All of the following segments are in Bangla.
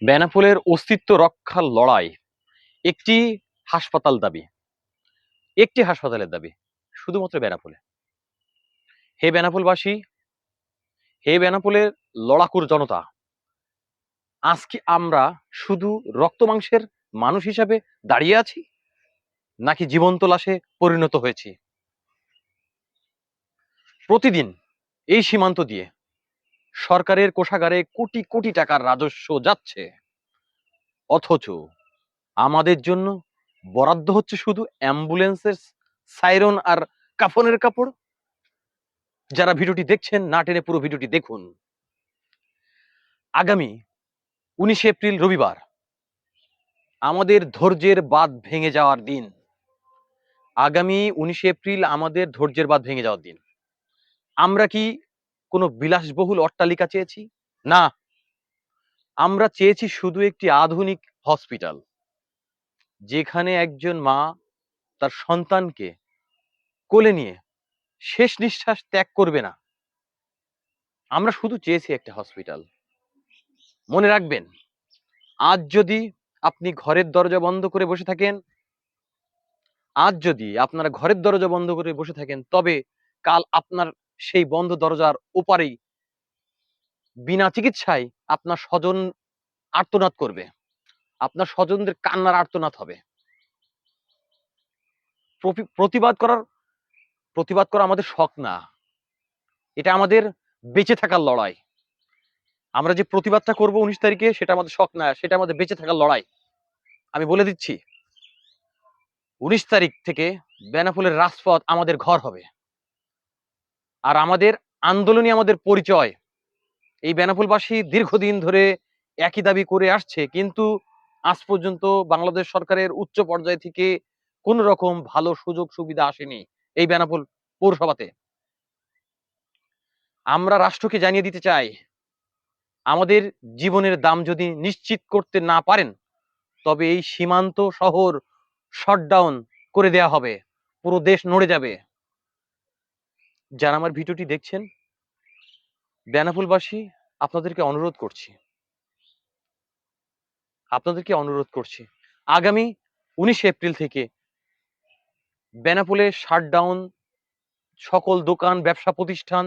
বেনাপোলের অস্তিত্ব রক্ষার লড়াই একটি হাসপাতাল দাবি, একটি হাসপাতালের দাবি, শুধুমাত্র বেনাপোলে। হে বেনাপোলবাসী, হে বেনাপোলের লড়াকুর জনতা, আজকে আমরা শুধু রক্ত মাংসের মানুষ হিসাবে দাঁড়িয়ে আছি, নাকি জীবন্ত লাশে পরিণত হয়েছি? প্রতিদিন এই সীমান্ত দিয়ে সরকারের কোষাগারে কোটি কোটি টাকার রাজস্ব যাচ্ছে, অথচ আমাদের জন্য বরাদ্দ হচ্ছে শুধু অ্যাম্বুলেন্সের সাইরন আর কাফনের কাপড়। যারা ভিডিওটি দেখছেন না টেনে পুরো ভিডিওটি দেখুন। আগামী 19 এপ্রিল রবিবার আমাদের ধৈর্যের বাঁধ ভেঙে যাওয়ার দিন। আগামী 19 এপ্রিল আমাদের ধৈর্যের বাঁধ ভেঙে যাওয়ার দিন। আমরা কি কোনো বিলাসবহুল অট্টালিকা চেয়েছি? না, আমরা চেয়েছি শুধু একটি আধুনিক হসপিটাল, যেখানে একজন মা তার সন্তানকে কোলে নিয়ে শেষ নিঃশ্বাস ত্যাগ করবে না। আমরা শুধু চেয়েছি একটা হসপিটাল। মনে রাখবেন, আজ যদি আপনি ঘরের দরজা বন্ধ করে বসে থাকেন, আজ যদি আপনারা ঘরের দরজা বন্ধ করে বসে থাকেন, তবে কাল আপনার সেই বন্ধ দরজার ওপারেই বিনা চিকিৎসায় আপনার স্বজন আর্তনাদ করবে, আপনার স্বজনদের কান্নার আর্তনাদ হবে। প্রতিবাদ করা আমাদের শখ না, এটা আমাদের বেঁচে থাকার লড়াই। আমরা যে প্রতিবাদটা করব 19 তারিখে, সেটা আমাদের শখ না, সেটা আমাদের বেঁচে থাকার লড়াই। আমি বলে দিচ্ছি, 19 তারিখ থেকে বেনাপোলের রাজপথ আমাদের ঘর হবে, আর আমাদের আন্দোলনই আমাদের পরিচয়। এই বেনাপোলবাসী দীর্ঘদিন ধরে একই দাবি করে আসছে, কিন্তু আজ পর্যন্ত বাংলাদেশ সরকারের উচ্চ পর্যায় থেকে কোন রকম ভালো সুযোগ সুবিধা আসেনি এই বেনাপোল পৌরসভাতে। আমরা রাষ্ট্রকে জানিয়ে দিতে চাই, আমাদের জীবনের দাম যদি নিশ্চিত করতে না পারেন, তবে এই সীমান্ত শহর শটডাউন করে দেয়া হবে, পুরো দেশ নড়ে যাবে। যারা আমার ভিডিওটি দেখছেন, বেনাপোলবাসী, আপনাদেরকে অনুরোধ করছি, আগামী 19 এপ্রিল থেকে বেনাপোলে শাটডাউন, সকল দোকান ব্যবসা প্রতিষ্ঠান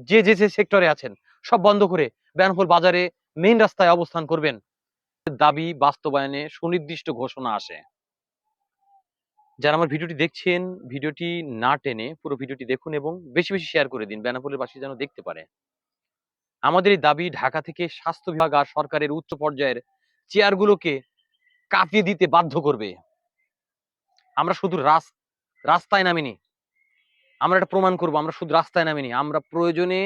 যে সেক্টরে আছেন সব বন্ধ করে বেনাপোল বাজারে মেইন রাস্তায় অবস্থান করবেন। দাবি বাস্তবায়নে সুনির্দিষ্ট ঘোষণা আসে। যারা আমার ভিডিওটি দেখছেন, ভিডিওটি না টেনে পুরো ভিডিওটি দেখুন এবং বেশি বেশি শেয়ার করে দিন, বেনাপোলের বাসী যেন দেখতে পারে। আমাদের এই দাবি ঢাকা থেকে স্বাস্থ্য বিভাগ আর সরকারের উচ্চ পর্যায়ের চেয়ারগুলোকে কাঁপিয়ে দিতে বাধ্য করবে। আমরা শুধু রাস্তায় নামিনি, আমরা এটা প্রমাণ করব, আমরা শুধু রাস্তায় নামিনি, আমরা প্রয়োজনে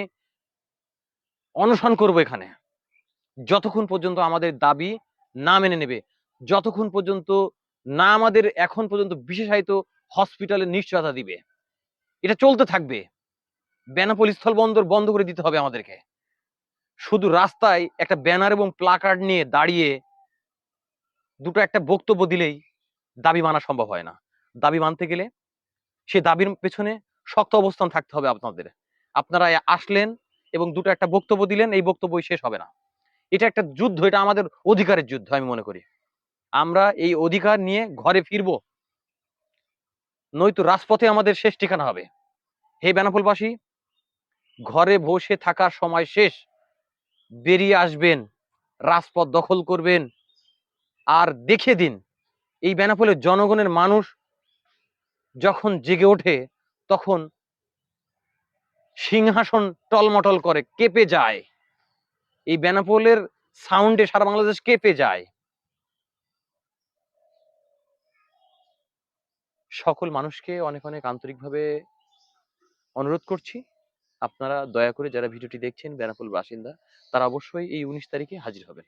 অনশন করব এখানে, যতক্ষণ পর্যন্ত আমাদের দাবি না মেনে নেবে, যতক্ষণ পর্যন্ত না আমাদের এখন পর্যন্ত বিশেষায়িত হসপিটালের নিশ্চয়তা দিবে। এটা চলতে থাকবে। বেনাপোল স্থলবন্দর বন্ধ করে দিতে হবে আমাদেরকে। শুধু রাস্তায় একটা ব্যানার এবং প্লাকার্ড নিয়ে দাঁড়িয়ে দুটো একটা বক্তব্য দিলেই দাবি মানা সম্ভব হয় না। দাবি মানতে গেলে সেই দাবির পেছনে শক্ত অবস্থান থাকতে হবে আপনাদের। আপনারা আসলেন এবং দুটো একটা বক্তব্য দিলেন, এই বক্তব্যই শেষ হবে না। এটা একটা যুদ্ধ, এটা আমাদের অধিকারের যুদ্ধ। আমি মনে করি আমরা এই অধিকার নিয়ে ঘরে ফিরবো, নয়তো রাজপথে আমাদের শেষ ঠিকানা হবে। হে বেনাপোলবাসী, ঘরে বসে থাকার সময় শেষ, বেরিয়ে আসবেন, রাজপথ দখল করবেন, আর দেখে দিন এই বেনাপোলের জনগণের মানুষ যখন জেগে ওঠে, তখন সিংহাসন টলমটল করে, কেঁপে যায়। এই বেনাপোলের সাউন্ডে সারা বাংলাদেশ কেঁপে যায়। সকল মানুষকে অনেক অনেক আন্তরিকভাবে অনুরোধ করছি, আপনারা দয়া করে যারা ভিডিওটি দেখছেন বেনাপোল বাসিন্দা, তারা অবশ্যই এই 19 তারিখে হাজির হবেন।